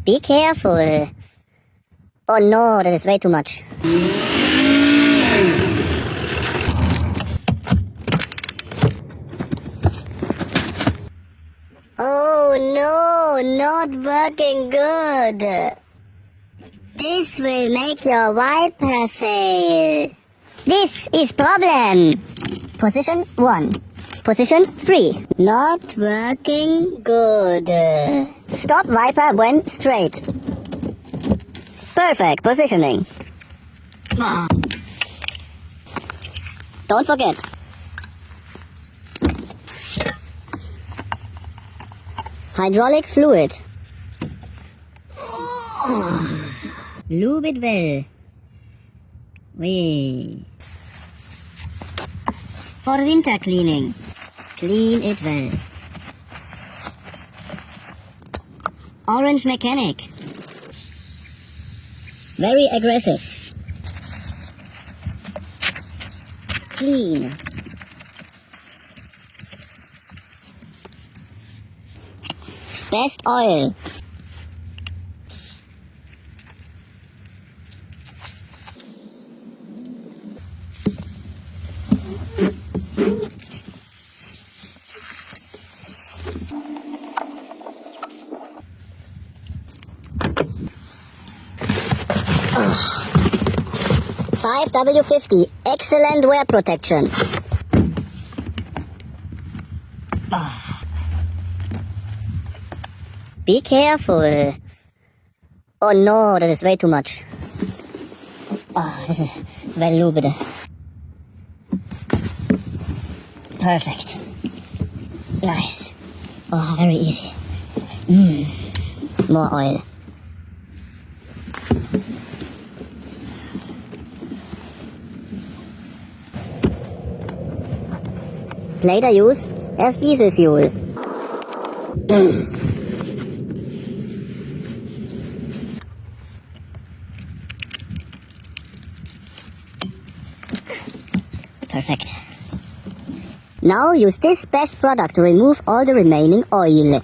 Be careful. Oh no, that is way too much. Oh no, not working good. This will make your wiper fail. This is problem. Position 1. Position 3. Not working good. Stop wiper when straight. Perfect positioning. Don't forget. Hydraulic fluid. Lube it well. For winter cleaning, clean it well. Orange mechanic. Very aggressive. Clean. Best oil. Five W50, excellent wear protection. Be careful. Oh no, that is way too much. This is well lubed. Perfect. Nice. Very easy. More oil. Later use as diesel fuel. Perfect. Now use this best product to remove all the remaining oil.